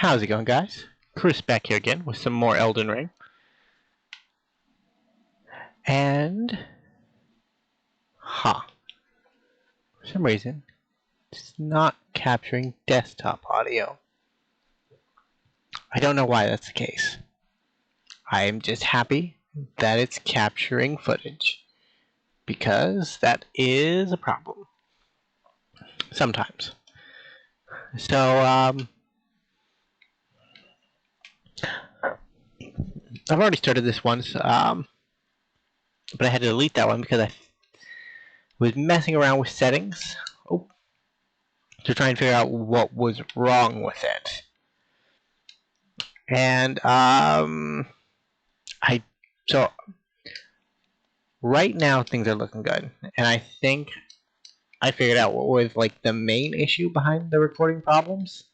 How's it going, guys? Chris back here again with some more Elden Ring. And... For some reason, it's not capturing desktop audio. I don't know why that's the case. I am just happy that it's capturing footage, because that is a problem. Sometimes. So, I've already started this once, but I had to delete that one because I was messing around with settings to try and figure out what was wrong with it. And, so right now things are looking good, and I think I figured out what was like the main issue behind the recording problems.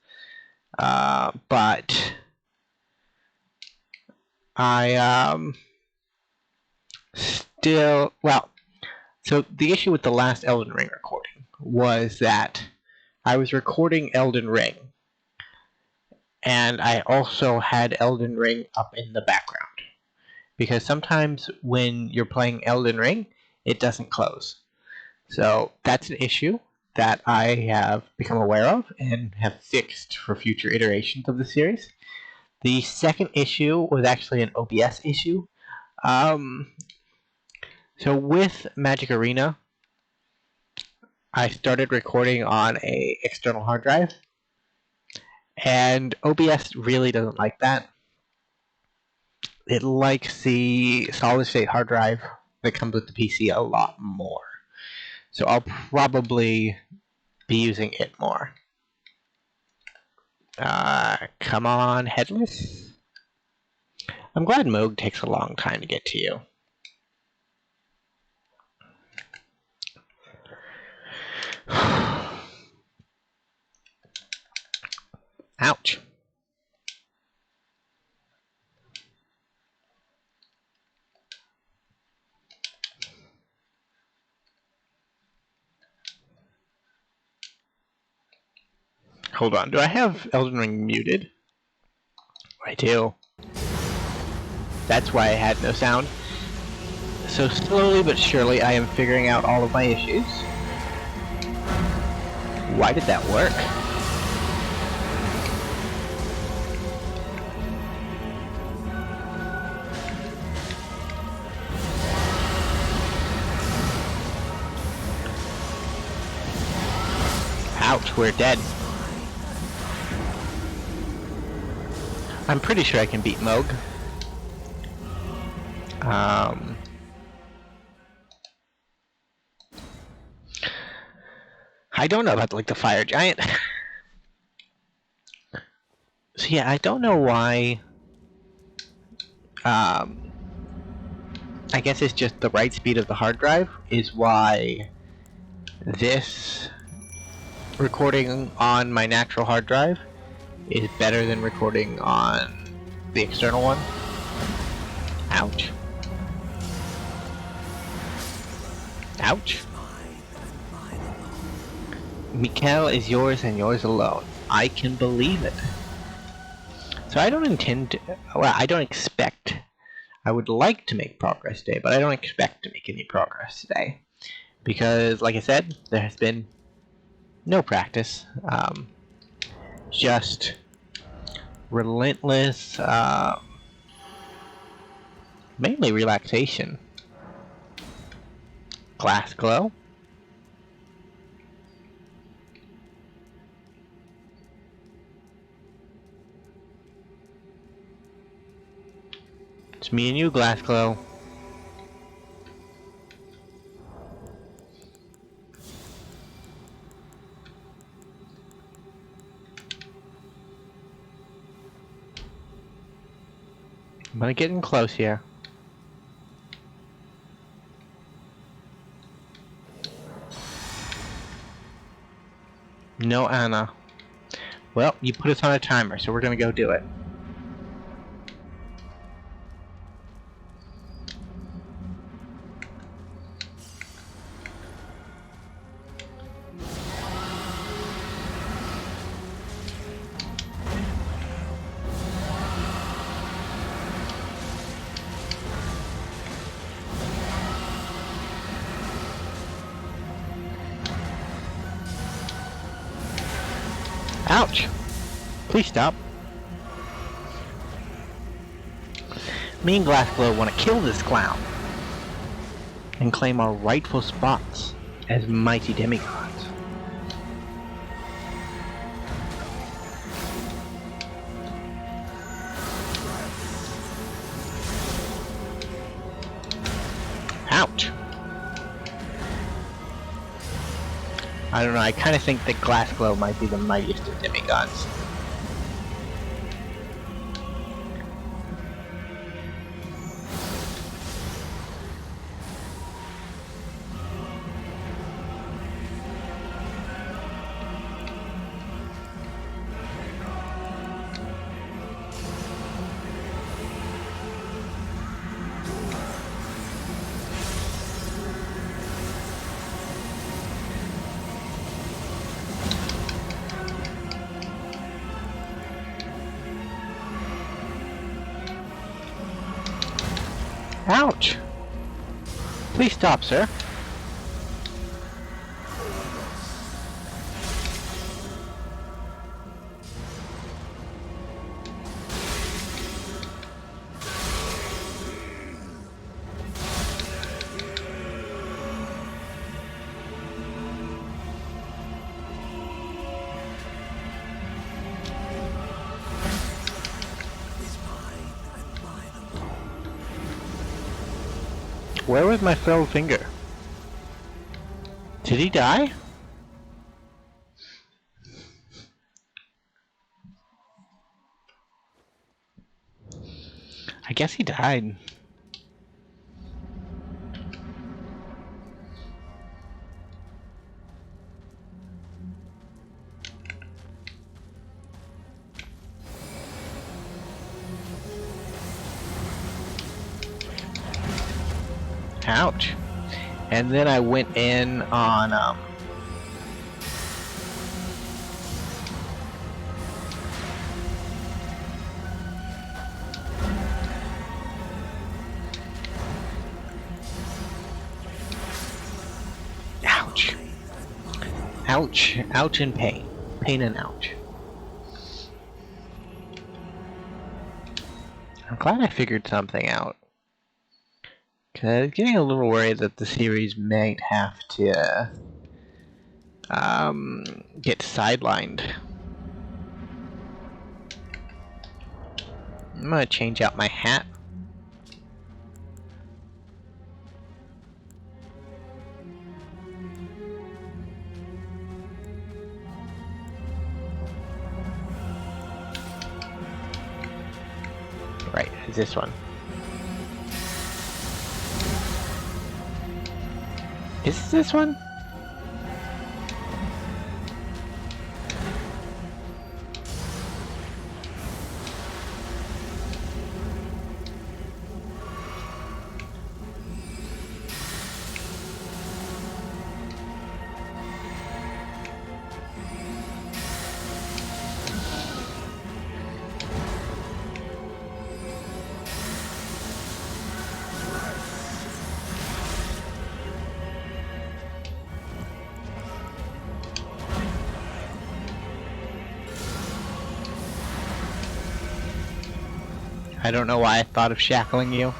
But I still, well, so the issue with the last Elden Ring recording was that I was recording Elden Ring, and I also had Elden Ring up in the background. Because sometimes when you're playing Elden Ring, it doesn't close. So that's an issue that I have become aware of and have fixed for future iterations of the series. The second issue was actually an OBS issue. So with Magic Arena, I started recording on an external hard drive, and OBS really doesn't like that. It likes the solid-state hard drive that comes with the PC a lot more. So I'll probably be using it more. Come on, Headless. I'm glad Moog takes a long time to get to you. Ouch. Hold on, do I have Elden Ring muted? I do. That's why I had no sound. So slowly but surely I am figuring out all of my issues. Why did that work? Ouch, we're dead. I'm pretty sure I can beat Moog. I don't know about like the fire giant. So yeah, I don't know why. I guess it's just the right speed of the hard drive is why this recording on my natural hard drive is better than recording on the external one. Ouch. Ouch. Mikkel is yours and yours alone. I can believe it. So I don't intend to, well, I don't expect, I would like to make progress today, but I don't expect to make any progress today. Because, like I said, there has been no practice. Just relentless, mainly relaxation. Glass glow. It's me and you, Glass Glow. I'm gonna get in close here. No Anna. Well, you put us on a timer, so we're gonna go do it. Ouch! Please stop. Me and Glassglow want to kill this clown and claim our rightful spots as mighty demigods. Ouch! I don't know, I kind of think that Glassglow might be the mightiest of demigods. Ouch! Please stop, sir. Where was my felled finger? Did he die? I guess he died. Ouch. And then I went in on, ouch. Ouch. Ouch and pain. Pain and ouch. I'm glad I figured something out. Cause I was getting a little worried that the series might have to get sidelined. I'm gonna change out my hat. Right, it's this one. Is this one? I don't know why I thought of shackling you.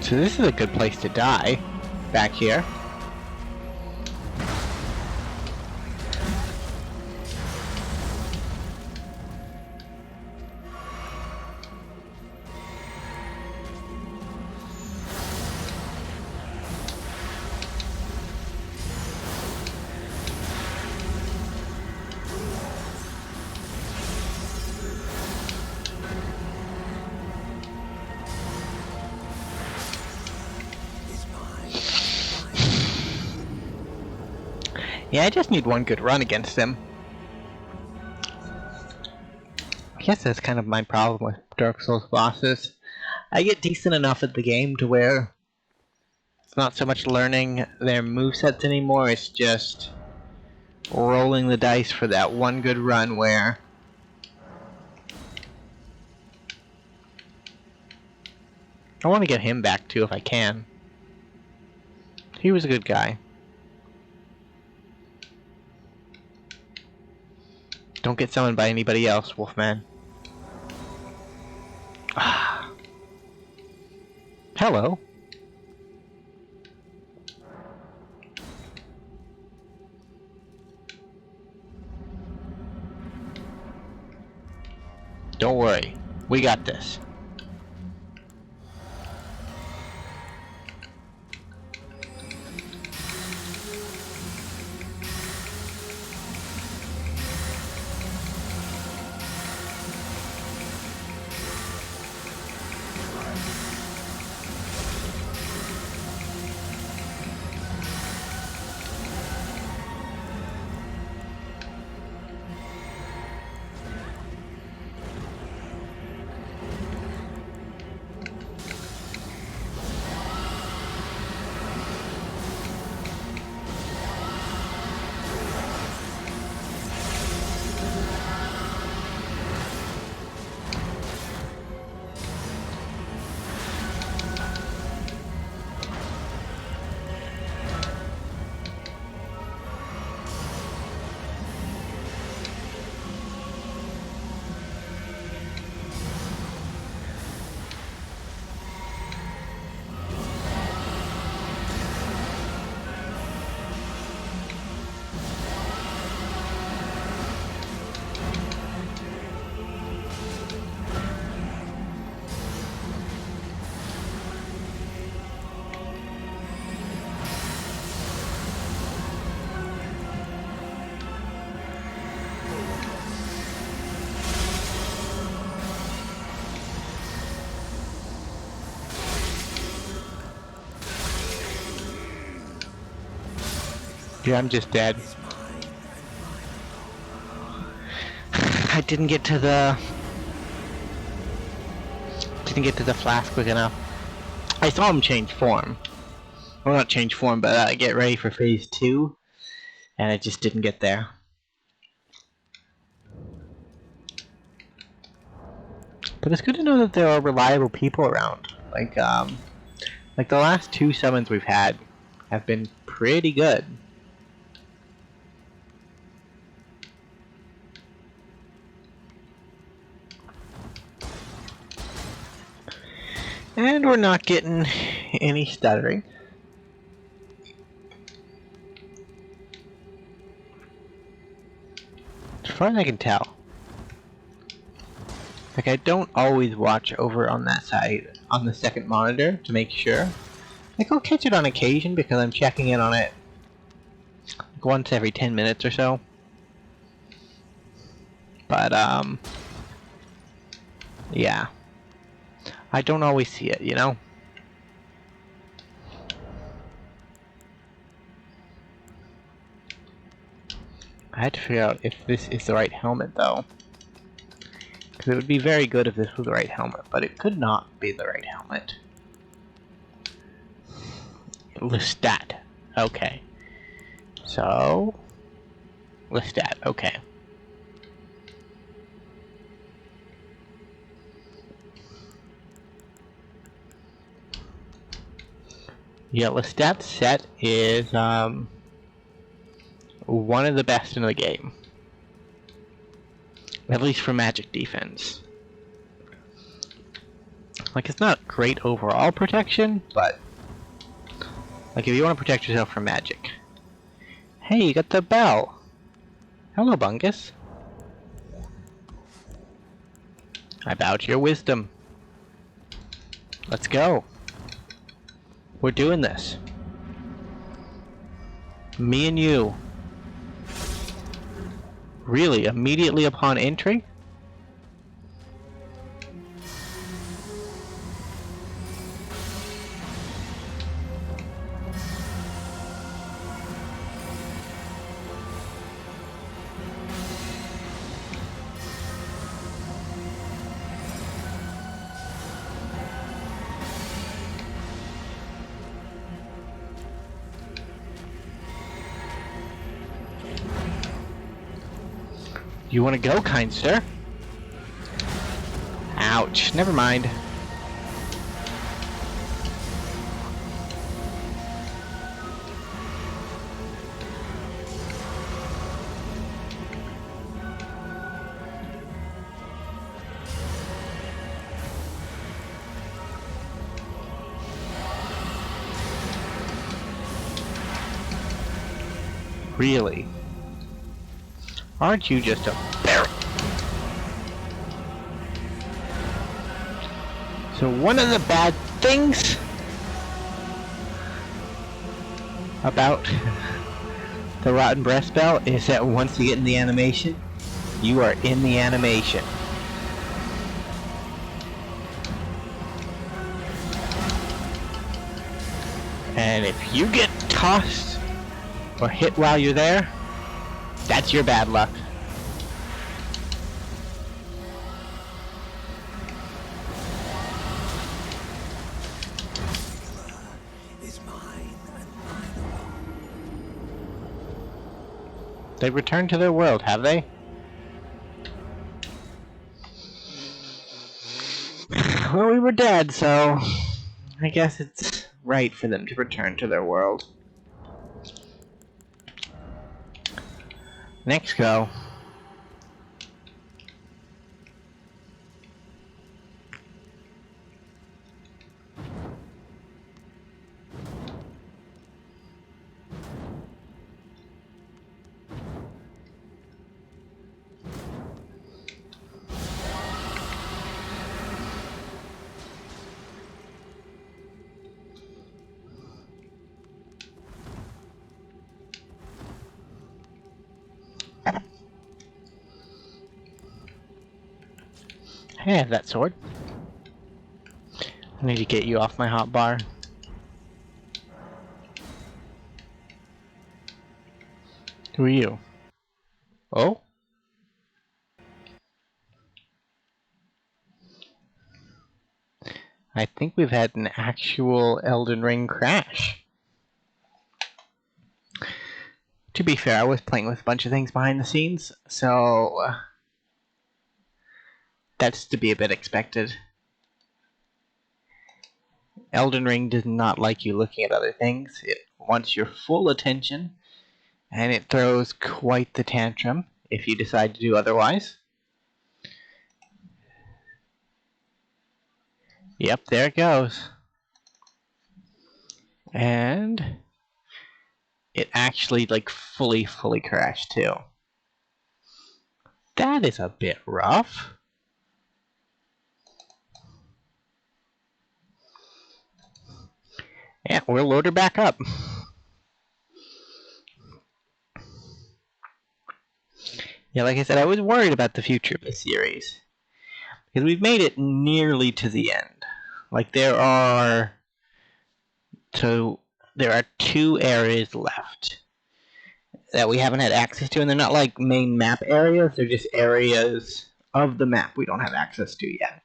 So this is a good place to die, back here. Yeah, I just need one good run against him. I guess that's kind of my problem with Dark Souls bosses. I get decent enough at the game to where it's not so much learning their movesets anymore, it's just rolling the dice for that one good run where I want to get him back too if I can. He was a good guy. Don't get summoned by anybody else, Wolfman. Ah. Hello. Don't worry. We got this. Yeah, I'm just dead. I didn't get to the flask quick enough. I saw him change form. Well, not change form, but get ready for phase 2, and I just didn't get there. But it's good to know that there are reliable people around. Like the last 2 summons we've had have been pretty good. And we're not getting any stuttering. As far as I can tell. Like, I don't always watch over on that side, on the second monitor, to make sure. Like, I'll catch it on occasion because I'm checking in on it like once every 10 minutes or so. But, yeah. I don't always see it, you know? I had to figure out if this is the right helmet, though. Because it would be very good if this was the right helmet, but it could not be the right helmet. Lestat. Okay. So... Lestat, okay. Yeah, Lestat's set is, one of the best in the game. At least for magic defense. Like, it's not great overall protection, but... like, if you want to protect yourself from magic. Hey, you got the bell! Hello, Bungus. I bow to your wisdom. Let's go. We're doing this. Me and you. Really? Immediately upon entry? You want to go, kind sir? Ouch. Never mind. Really? Aren't you just a barrel? So one of the bad things about the Rotten Breath spell is that once you get in the animation, you are in the animation. And if you get tossed or hit while you're there, that's your bad luck. They've returned to their world, have they? Well, we were dead, so I guess it's right for them to return to their world. Next go. I have that sword. I need to get you off my hotbar. Who are you? Oh? I think we've had an actual Elden Ring crash. To be fair, I was playing with a bunch of things behind the scenes, so that's to be a bit expected. Elden Ring does not like you looking at other things. It wants your full attention, and it throws quite the tantrum if you decide to do otherwise. Yep, there it goes. And it actually, like, fully crashed, too. That is a bit rough. Yeah, we'll load her back up. Yeah, like I said, I was worried about the future of the series. Because we've made it nearly to the end. Like, there are 2 areas left that we haven't had access to, and they're not like main map areas, they're just areas of the map we don't have access to yet.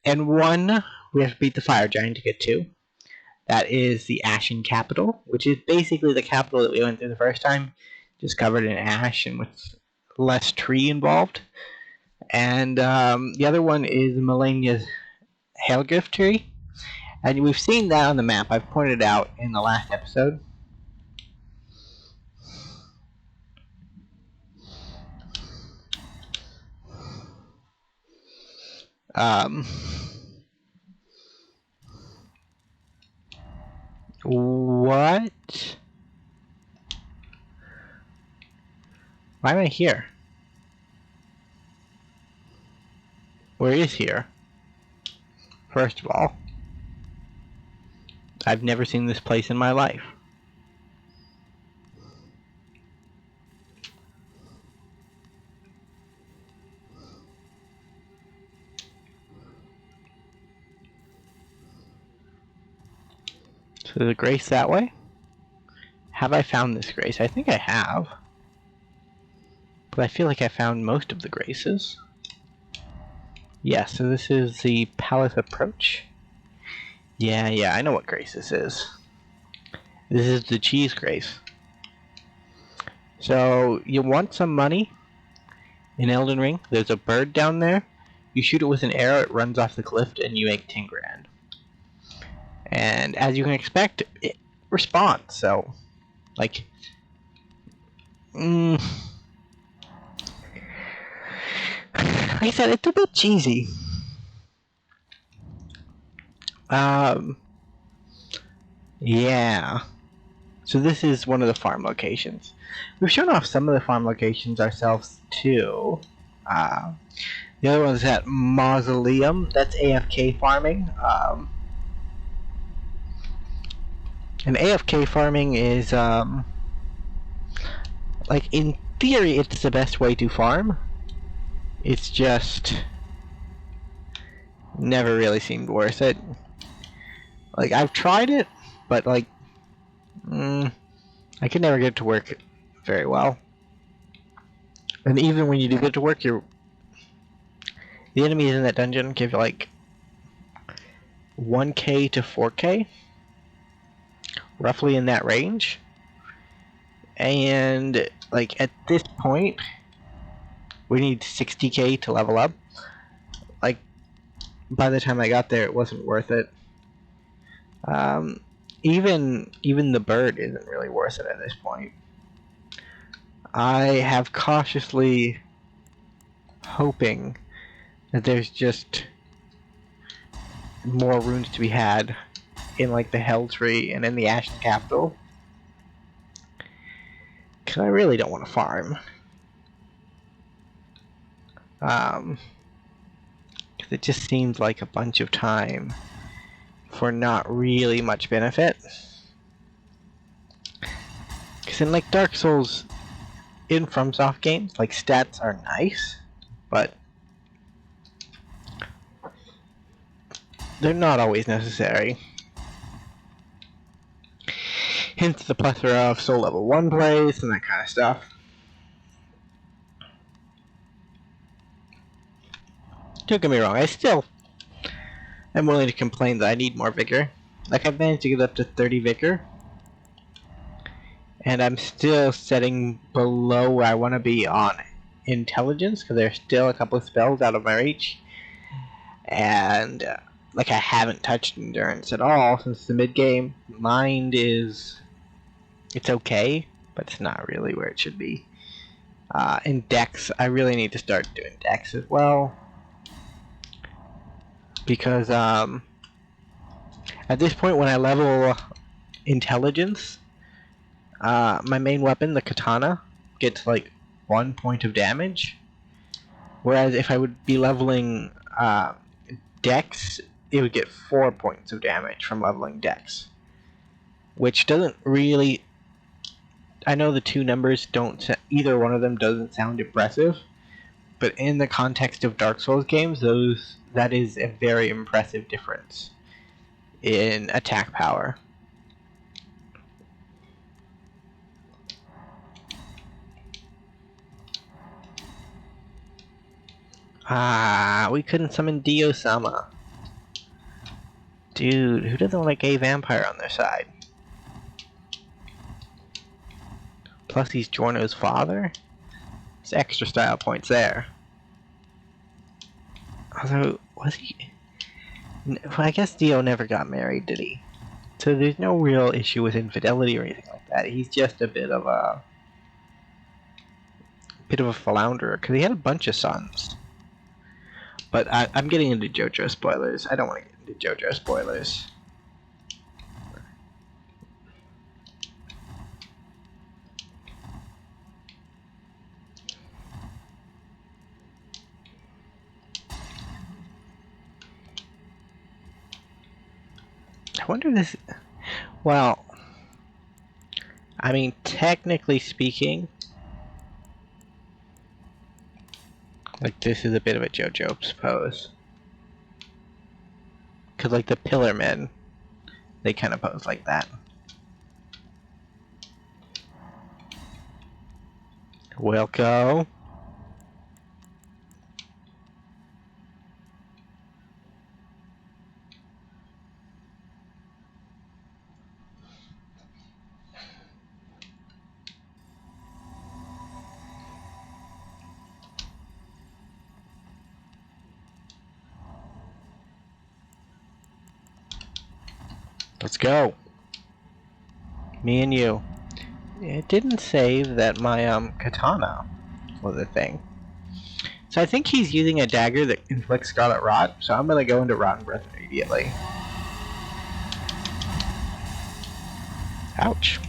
And one we have to beat the fire giant to get to. That is the Ashen Capital, which is basically the capital that we went through the first time, just covered in ash and with less tree involved. And the other one is Melania's Hailgift tree. And we've seen that on the map. I've pointed it out in the last episode. What? Why am I here? Where is here? First of all, I've never seen this place in my life. So the grace that way? Have I found this grace? I think I have. But I feel like I found most of the graces. Yeah, so this is the Palace Approach. Yeah, I know what grace this is. This is the cheese grace. So, you want some money, In Elden Ring, there's a bird down there. You shoot it with an arrow, it runs off the cliff, and you make 10 grand. And as you can expect, it responds. So, like, like I said, it's a bit cheesy. Yeah. So this is one of the farm locations. We've shown off some of the farm locations ourselves too. The other one's at Mausoleum. That's AFK farming. And AFK farming is like in theory, it's the best way to farm. It's just never really seemed worth it. Like, I've tried it, but like, I could never get it to work very well. And even when you do get to work, the enemies in that dungeon give you like 1k to 4k, roughly in that range. And like at this point, we need 60k to level up. Like, by the time I got there, it wasn't worth it. Even the bird isn't really worth it at this point. I have cautiously hoping that there's just more runes to be had in like the Hell Tree and in the Ashen Capital. Cause I really don't want to farm. Cause it just seems like a bunch of time for not really much benefit. Cause in like Dark Souls, in FromSoft games, like stats are nice, but they're not always necessary. Hence the plethora of Soul Level 1 plays and that kind of stuff. Don't get me wrong, I still am willing to complain that I need more vigor. Like, I've managed to get up to 30 vigor, and I'm still setting below where I want to be on intelligence, because there's still a couple of spells out of my reach. And, like, I haven't touched endurance at all since the mid-game. Mind is... it's okay, but it's not really where it should be. In Dex, I really need to start doing Dex as well. Because, at this point when I level intelligence, my main weapon, the katana, gets like 1 point of damage. Whereas if I would be leveling Dex, it would get 4 points of damage from leveling Dex. Which doesn't really... I know the two numbers don't... either one of them doesn't sound impressive. But in the context of Dark Souls games, that is a very impressive difference in attack power. We couldn't summon Dio-sama. Dude, who doesn't like a vampire on their side? Plus he's Giorno's father? It's extra style points there. Although, was he... well, I guess Dio never got married, did he? So there's no real issue with infidelity or anything like that. He's just a bit of a philanderer, because he had a bunch of sons. But I'm getting into JoJo spoilers. I don't want to get into JoJo spoilers. I wonder if this... well... I mean, technically speaking... like, this is a bit of a JoJo pose. Because, like, the Pillar Men, they kind of pose like that. Wilco. Let's go. Me and you. It didn't say that my katana was a thing. So I think he's using a dagger that inflicts Scarlet Rot, so I'm gonna go into Rotten Breath immediately. Ouch.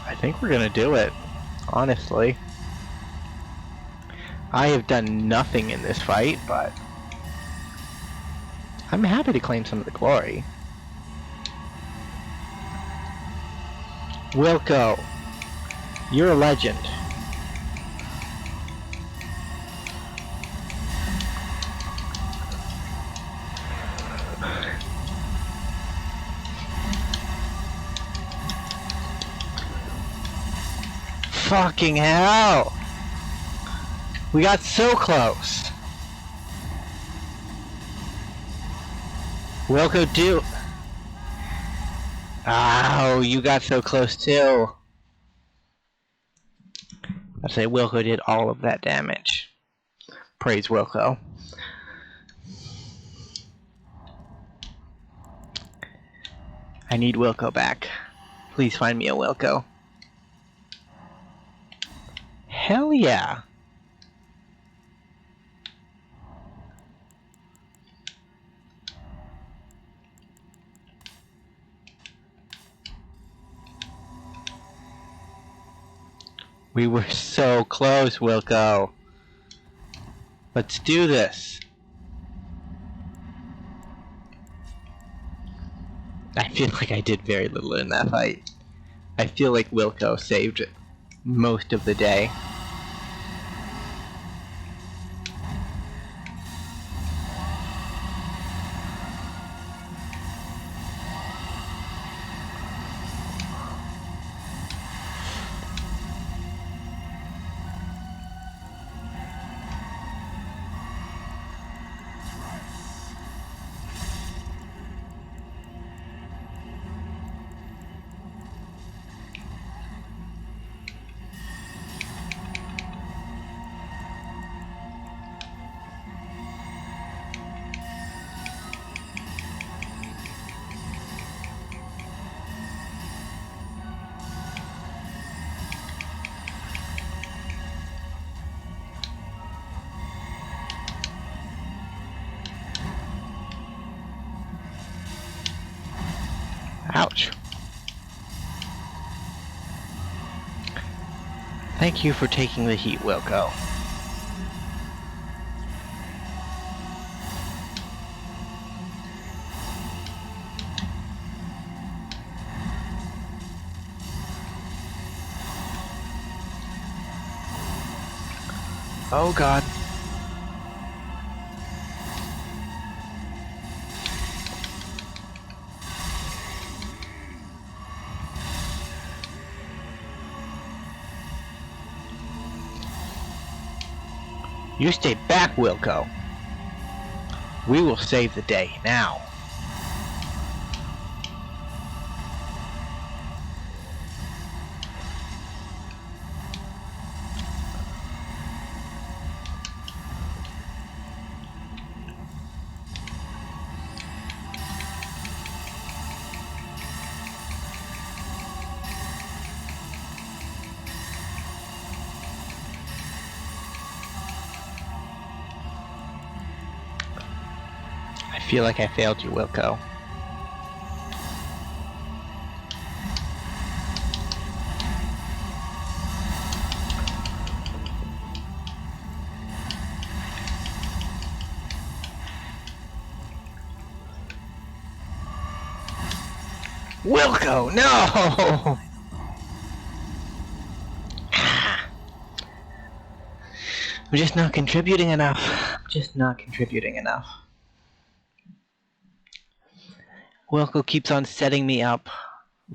I think we're gonna do it, honestly. I have done nothing in this fight, but I'm happy to claim some of the glory. Wilco, you're a legend. Fucking hell! We got so close. Wilco, do. Oh, you got so close too. I say Wilco did all of that damage. Praise Wilco. I need Wilco back. Please find me a Wilco. Hell yeah. We were so close, Wilco. Let's do this. I feel like I did very little in that fight. I feel like Wilco saved most of the day. Ouch. Thank you for taking the heat, Wilco. Oh god. You stay back, Wilco. We will save the day now. feel like I failed you, Wilco. Wilco, no! I'm just not contributing enough. Wilco keeps on setting me up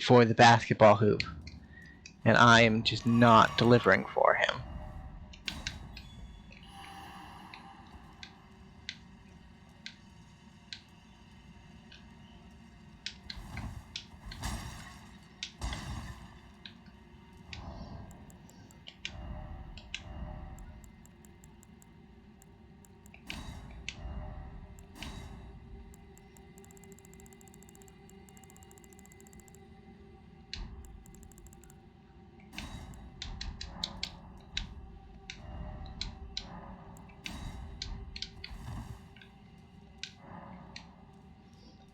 for the basketball hoop, and I am just not delivering for him.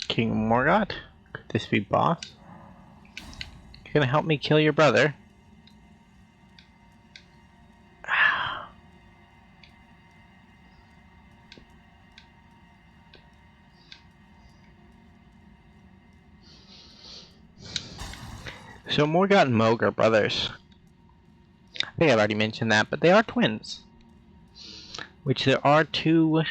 King Morgoth? Could this be boss? You gonna help me kill your brother? So Morgoth and Moog are brothers. I think I've already mentioned that, but they are twins. Which there are 2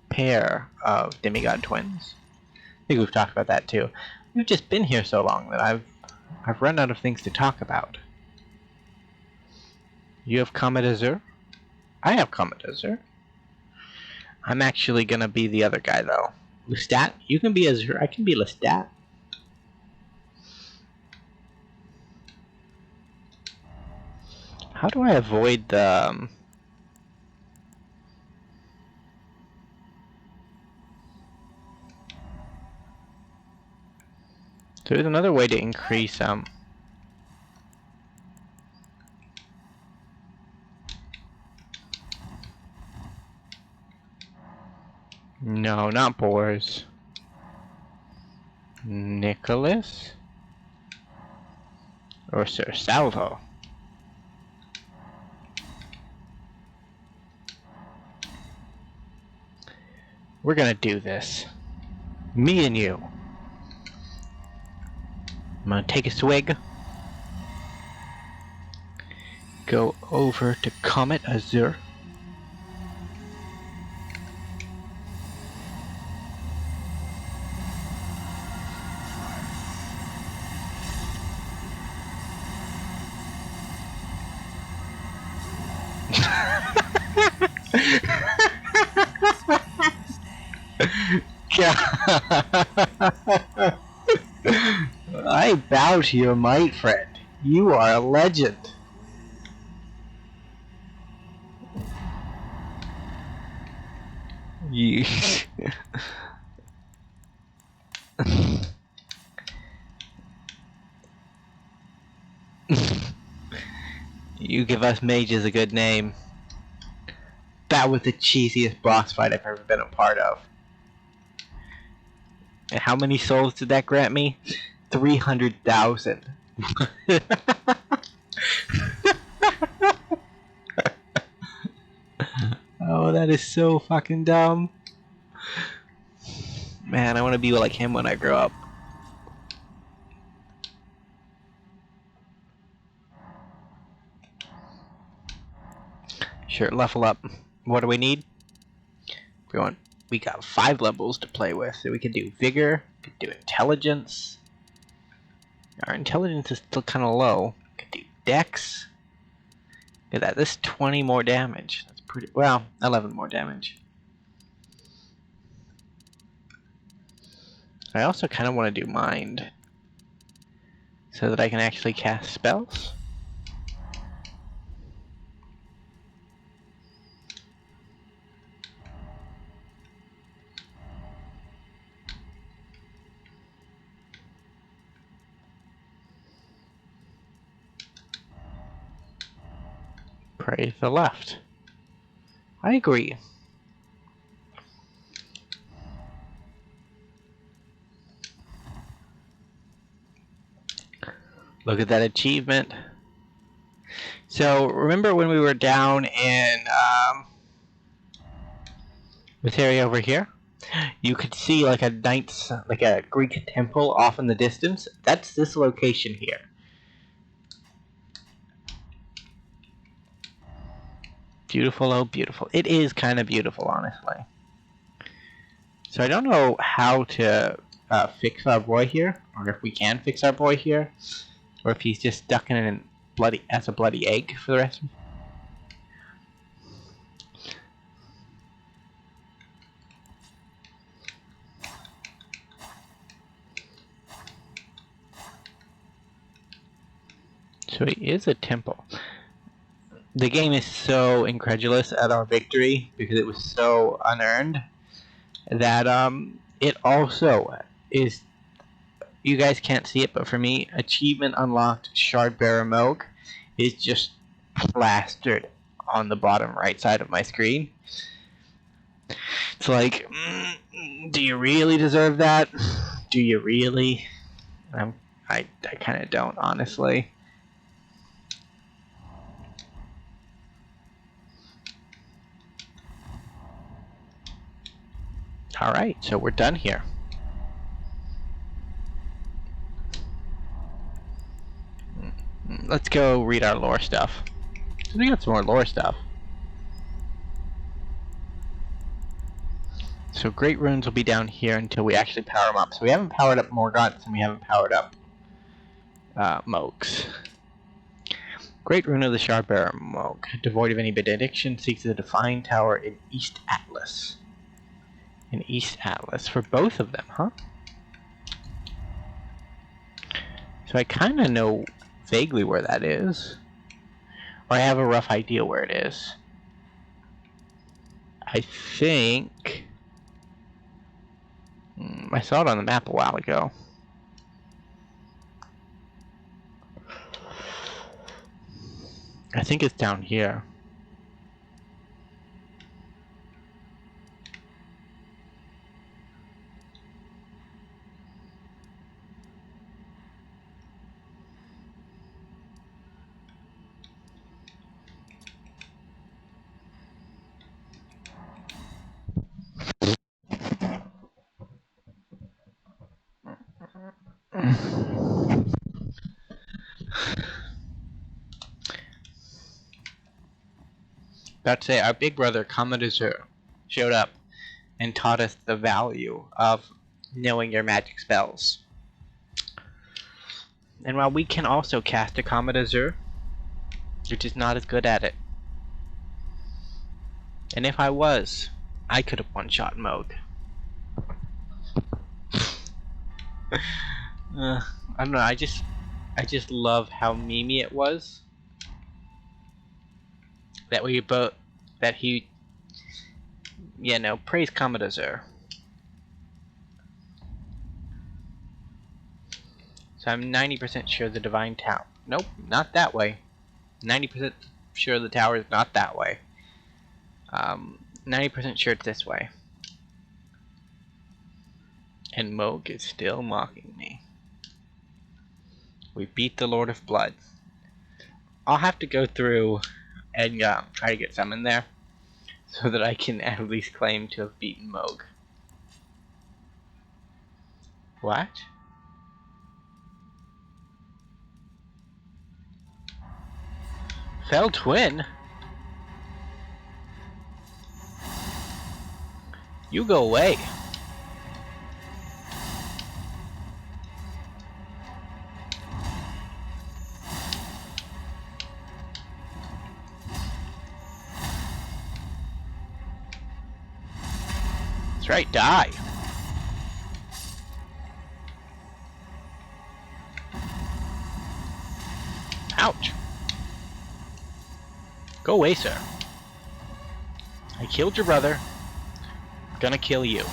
pair of demigod twins. I think we've talked about that too. We've just been here so long that I've run out of things to talk about. You have Comet Azure? I have Comet Azure. I'm actually gonna be the other guy though. Lestat? You can be Azure, I can be Lestat. How do I avoid the... There's another way to increase No, not Boars. Nicholas? Or Sir Salvo? We're gonna do this. Me and you. I'm gonna take a swig. Go over to Comet Azure. I bow to your might, friend. You are a legend. You... You give us mages a good name. That was the cheesiest boss fight I've ever been a part of. And how many souls did that grant me? 300,000. Oh, that is so fucking dumb. Man, I want to be like him when I grow up. Sure, level up. What do we need? We got 5 levels to play with. So we can do vigor, we can do intelligence. Our intelligence is still kind of low. We can do dex. Look at that. This is 20 more damage. That's pretty. Well, 11 more damage. I also kind of want to do mind, so that I can actually cast spells. Praise the left. I agree. Look at that achievement. So remember when we were down in this area over here? You could see like a knight's, like a Greek temple off in the distance. That's this location here. Beautiful, oh beautiful. It is kind of beautiful, honestly. So I don't know how to fix our boy here, or if we can fix our boy here, or if he's just stuck in a bloody egg for the rest of. So he is a temple. The game is so incredulous at our victory because it was so unearned that it also is. You guys can't see it, but for me, achievement unlocked Shardbearer Moog is just plastered on the bottom right side of my screen. It's like, do you really deserve that? Do you really? I kind of don't, honestly. Alright, so we're done here. Let's go read our lore stuff. We got some more lore stuff. So great runes will be down here until we actually power them up. So we haven't powered up Morgants and we haven't powered up Moogs. Great rune of the Shardbearer Moog, devoid of any benediction, seeks the Defined Tower in East Atlas. In East Atlas for both of them, huh? So I kind of know vaguely where that is, or I have a rough idea where it is. I think I saw it on the map a while ago. I think it's down here. About to say, our big brother, Commodore, showed up and taught us the value of knowing your magic spells. And while we can also cast a Commodore, you're just not as good at it. And if I was, I could have one-shot Moog. I don't know, I just love how memey it was. That we both, that he, praise Commodore. So I'm 90% sure the Divine Tower. Nope, not that way. 90% sure the tower is not that way. 90% sure it's this way. And Moog is still mocking me. We beat the Lord of Blood. I'll have to go through and try to get some in there so that I can at least claim to have beaten Moog. What? Fell Twin? You go away. That's right, die. Ouch. Go away, sir. I killed your brother. I'm gonna kill you.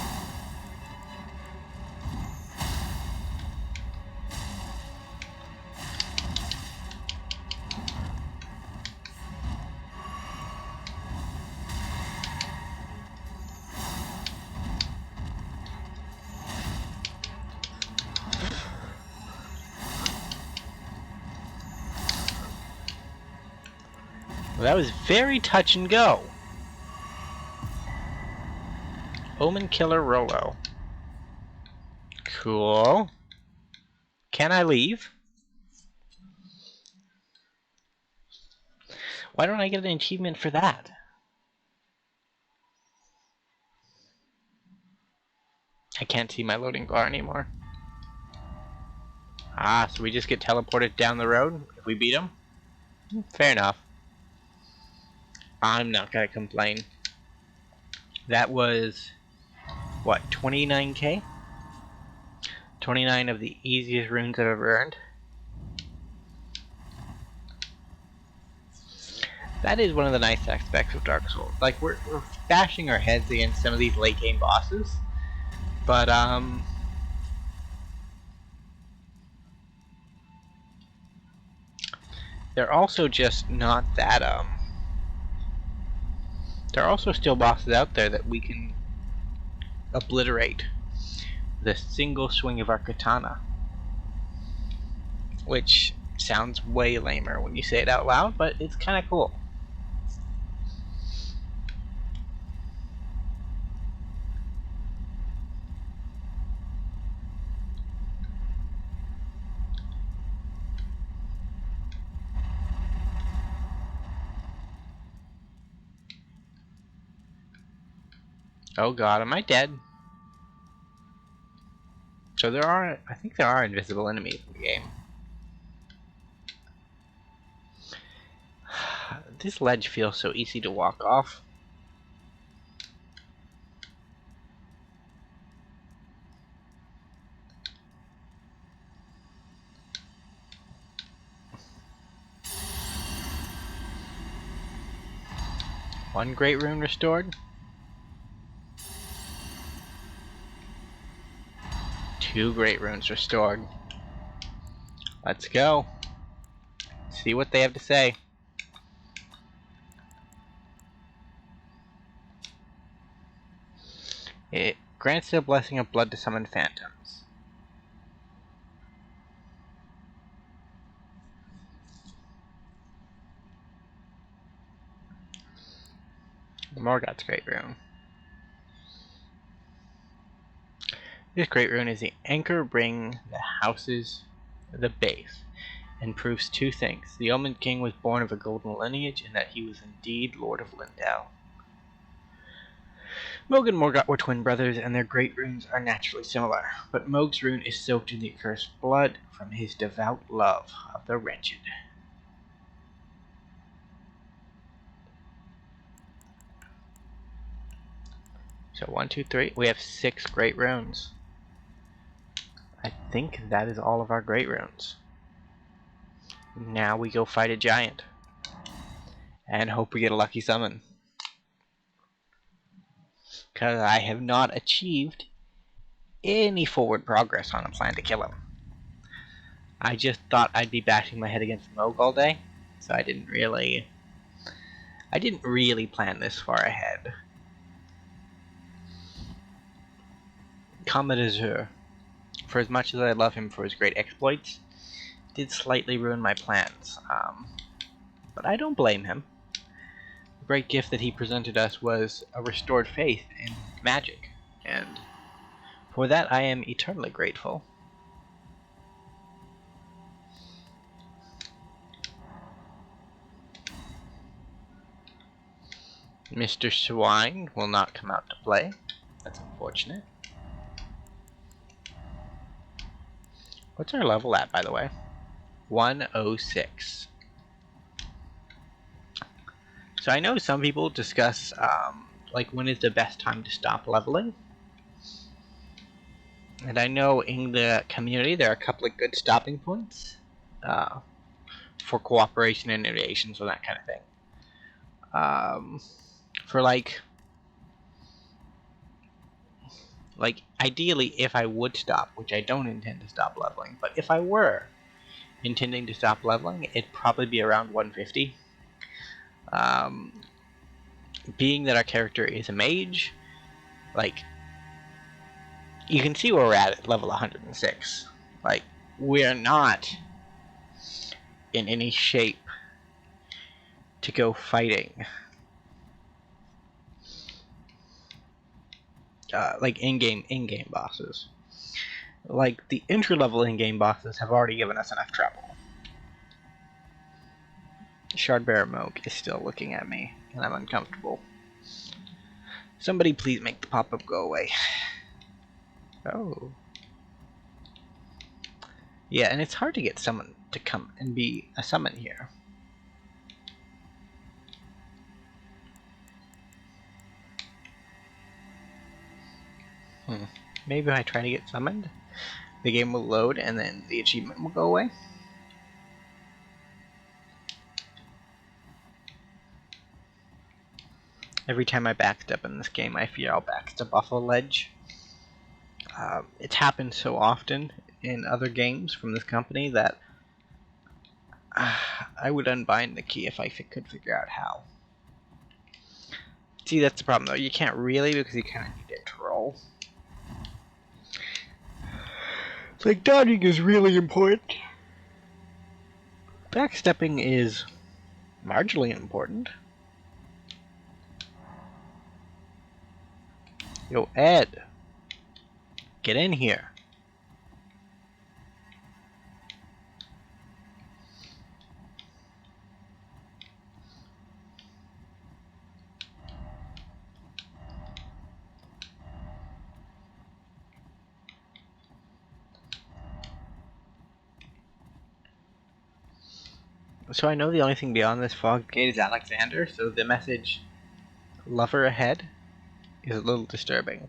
Well, that was very touch and go. Omen Killer Rolo. Cool. Can I leave? Why don't I get an achievement for that? I can't see my loading bar anymore. Ah, so we just get teleported down the road if we beat him? Fair enough. I'm not gonna complain. That was, what, 29k? 29 of the easiest runes I've ever earned. That is one of the nice aspects of Dark Souls. Like, we're bashing our heads against some of these late game bosses, but they're also just not that there are also still bosses out there that we can obliterate with a single swing of our katana, which sounds way lamer when you say it out loud, but it's kind of cool. Oh god, am I dead? So I think there are invisible enemies in the game. This ledge feels so easy to walk off. One great rune restored. 2 great runes restored. Let's go. See what they have to say. It grants the blessing of blood to summon phantoms. Morgoth's great rune. This great rune is the anchor ring that houses the base, and proves 2 things. The Omen King was born of a golden lineage, and that he was indeed Lord of Lindau. Mohg and Morgoth were twin brothers, and their great runes are naturally similar, but Mohg's rune is soaked in the accursed blood from his devout love of the wretched. So 1, 2, 3. We have 6 great runes. I think that is all of our great runes. Now we go fight a giant. And hope we get a lucky summon. Because I have not achieved any forward progress on a plan to kill him. I just thought I'd be bashing my head against Mohg all day, so I didn't really plan this far ahead. Comet Azure, for as much as I love him for his great exploits, did slightly ruin my plans, but I don't blame him. The great gift that he presented us was a restored faith in magic, and for that I am eternally grateful. Mr. Swine will not come out to play. That's unfortunate. What's our level at, by the way? 106. So I know some people discuss like when is the best time to stop leveling. And I know in the community there are a couple of good stopping points for cooperation and innovations and that kind of thing. For like ideally, if I would stop, which I don't intend to stop leveling, but if I were intending to stop leveling, it'd probably be around 150. Being that our character is a mage, like, you can see where we're at level 106. Like, we're not in any shape to go fighting. Like in-game bosses. Like, the entry-level in-game bosses have already given us enough trouble. Shardbearer Moog is still looking at me, and I'm uncomfortable. Somebody please make the pop-up go away. Oh. Yeah, and it's hard to get someone to come and be a summon here. Maybe if I try to get summoned, the game will load and then the achievement will go away. Every time I backstep in this game, I fear I'll backstep off a ledge. It's happened so often in other games from this company that I would unbind the key if I could figure out how. See, that's the problem though. You can't really, because you kind of need it to roll. It's like, dodging is really important. Backstepping is marginally important. Yo, Ed! Get in here. So I know the only thing beyond this fog gate is Alexander, so the message, lover ahead, is a little disturbing.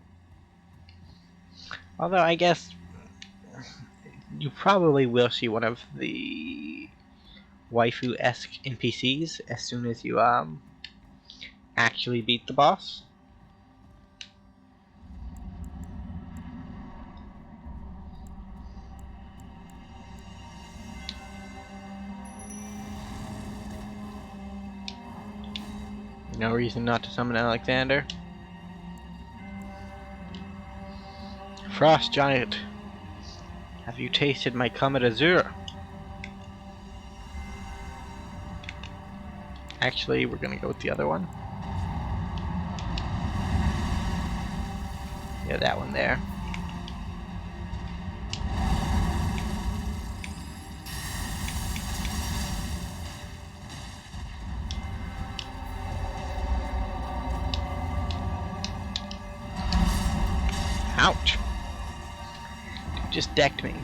Although I guess you probably will see one of the waifu-esque NPCs as soon as you actually beat the boss. No reason not to summon Alexander. Frost Giant, have you tasted my Comet Azure? Actually, we're gonna go with the other one. Yeah, that one there. Ouch! Dude just decked me.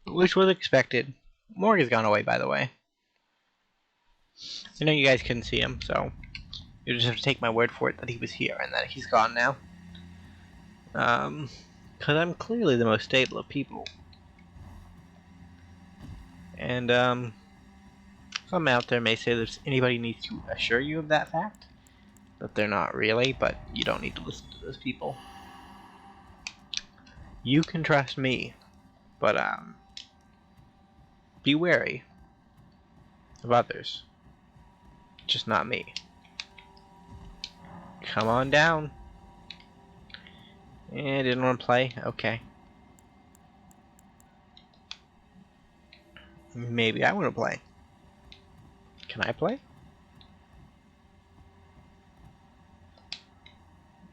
Which was expected. Morg has gone away, by the way. I know you guys couldn't see him, so you just have to take my word for it that he was here and that he's gone now. Because I'm clearly the most stable of people. And, some out there may say that anybody needs to assure you of that fact. That they're not really, but you don't need to listen to those people. You can trust me, but, be wary of others. Just not me. Come on down. Eh, didn't want to play? Okay. Maybe I want to play. Can I play?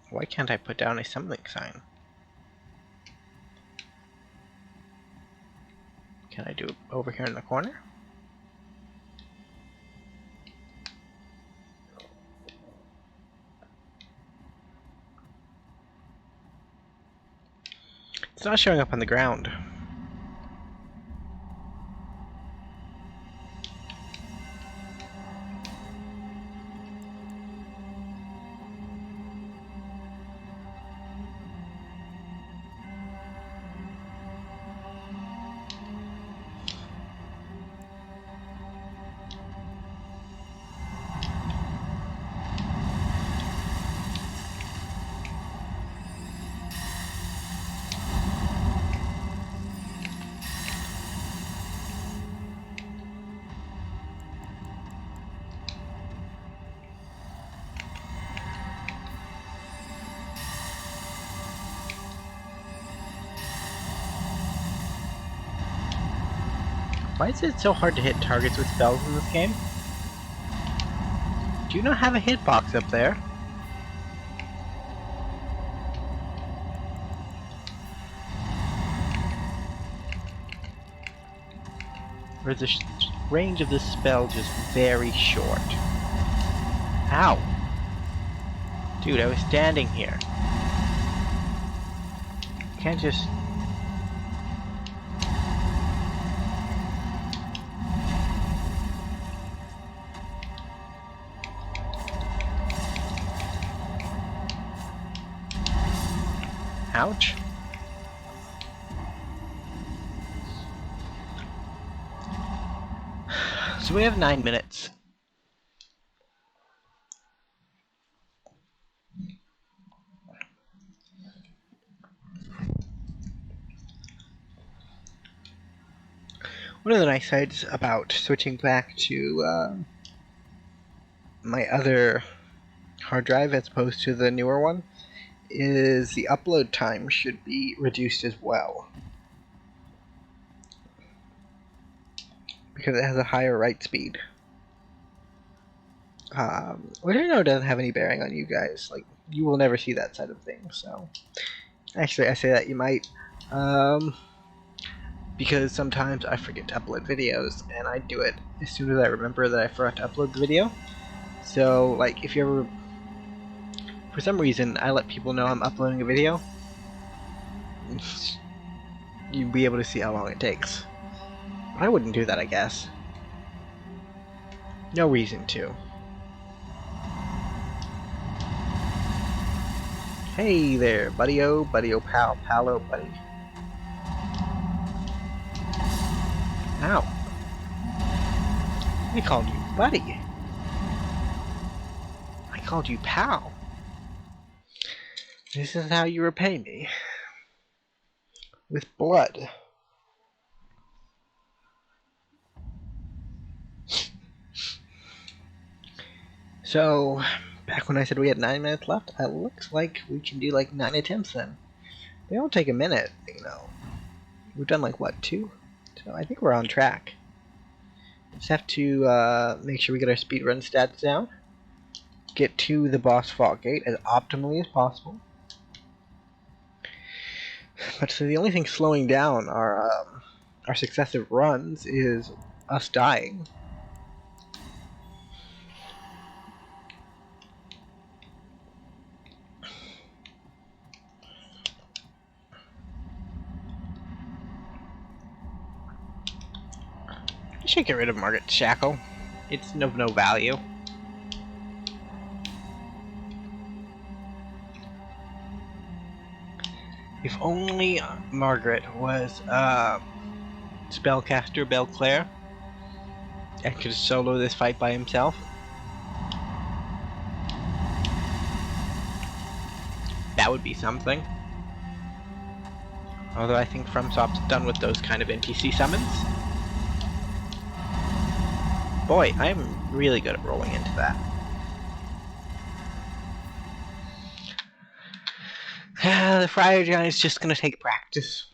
Why can't I put down a summoning sign? Can I do it over here in the corner? It's not showing up on the ground. Why is it so hard to hit targets with spells in this game? Do you not have a hitbox up there? Or is the range of this spell just very short? Ow! Dude, I was standing here. Can't just... Ouch. So we have 9 minutes. One of the nice sides about switching back to my other hard drive as opposed to the newer one is the upload time should be reduced as well. Because it has a higher write speed. Which I know doesn't have any bearing on you guys. Like, you will never see that side of things, so... Actually, I say that you might. Because sometimes I forget to upload videos, and I do it as soon as I remember that I forgot to upload the video. So, like, if you ever... For some reason, I let people know I'm uploading a video. You'd be able to see how long it takes. But I wouldn't do that, I guess. No reason to. Hey there, buddy-o, pal, pal-o, buddy. Ow. I called you buddy. I called you pal. This is how you repay me. With blood. So, back when I said we had 9 minutes left, it looks like we can do like 9 attempts then. They don't take a minute, you know. We've done like, what, 2? So I think we're on track. Just have to make sure we get our speedrun stats down. Get to the boss fault gate as optimally as possible. But so the only thing slowing down our successive runs is us dying. I should get rid of Margaret Shackle. It's of no value. If only Margaret was spellcaster Belclair and could solo this fight by himself. That would be something. Although I think FromSoft's done with those kind of NPC summons. Boy, I'm really good at rolling into that. The Friar Giant's just gonna take practice.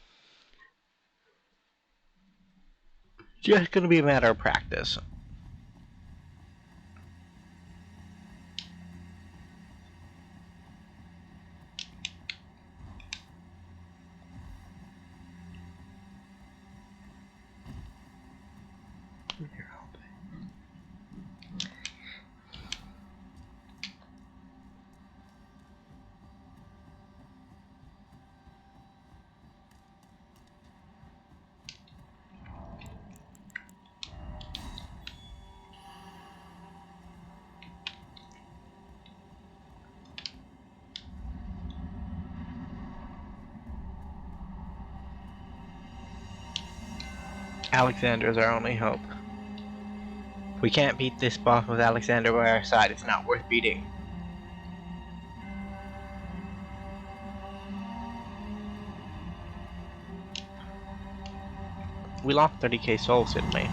Just gonna be a matter of practice. Alexander is our only hope. If we can't beat this boss with Alexander by our side, it's not worth beating. We lost 30k souls, didn't we?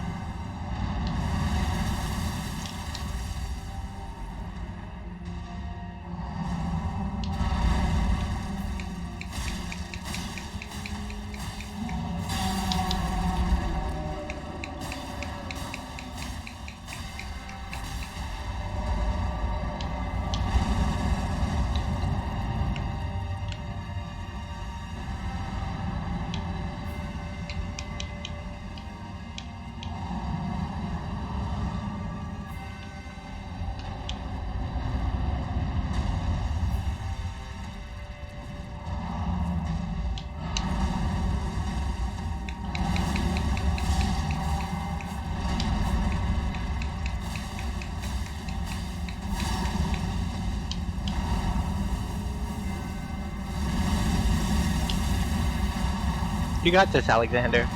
You got this, Alexander.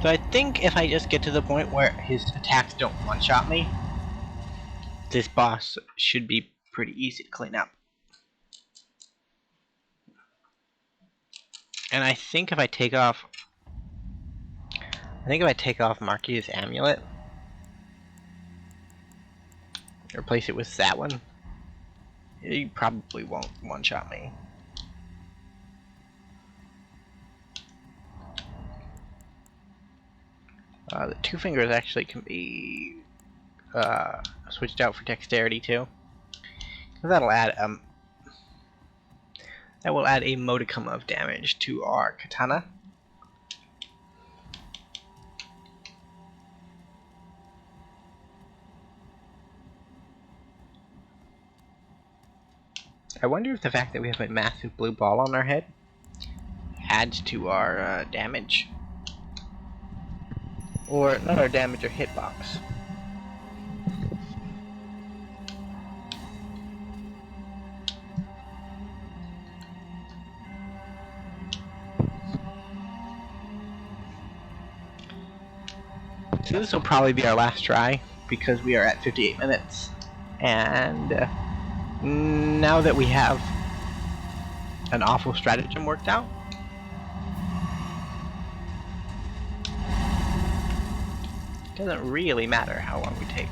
So I think if I just get to the point where his attacks don't one-shot me, this boss should be pretty easy to clean up. And I think if I take off Marky's amulet, replace it with that one, he probably won't one-shot me. The two fingers actually can be switched out for dexterity too. That'll add that will add a modicum of damage to our katana. I wonder if the fact that we have a massive blue ball on our head adds to our damage. Or not our damage, or hitbox. So this will probably be our last try, because we are at 58 minutes. And now that we have an awful stratagem worked out, it doesn't really matter how long we take.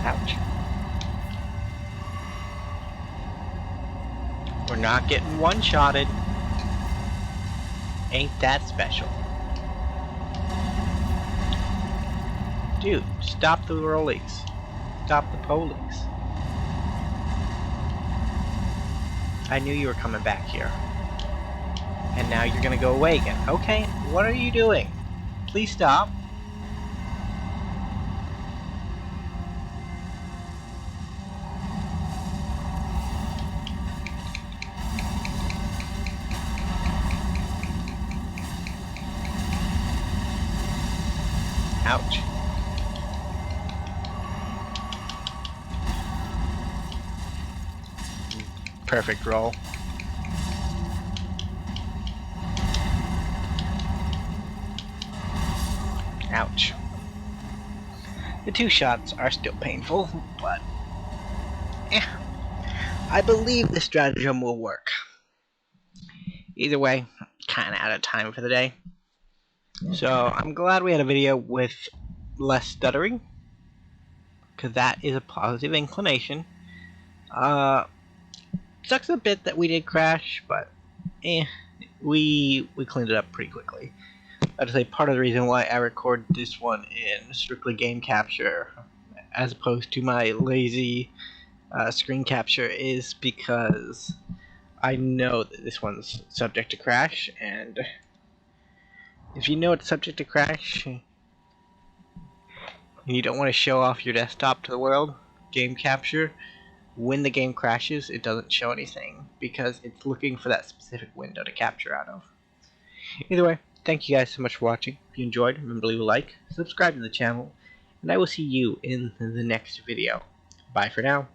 Ouch. We're not getting one-shotted. Ain't that special. Dude, stop the rollies. Stop the polies. I knew you were coming back here. And now you're gonna go away again. Okay, what are you doing? Please stop. Ouch. Perfect roll. Ouch. The two shots are still painful, but I believe the stratagem will work. Either way, kinda out of time for the day. So I'm glad we had a video with less stuttering, because that is a positive inclination. Sucks a bit that we did crash, but we cleaned it up pretty quickly. I'd say part of the reason why I record this one in strictly game capture as opposed to my lazy screen capture is because I know that this one's subject to crash, and if you know it's subject to crash and you don't want to show off your desktop to the world, game capture, when the game crashes, it doesn't show anything because it's looking for that specific window to capture out of. Either way, thank you guys so much for watching. If you enjoyed, remember to leave a like, subscribe to the channel, and I will see you in the next video. Bye for now.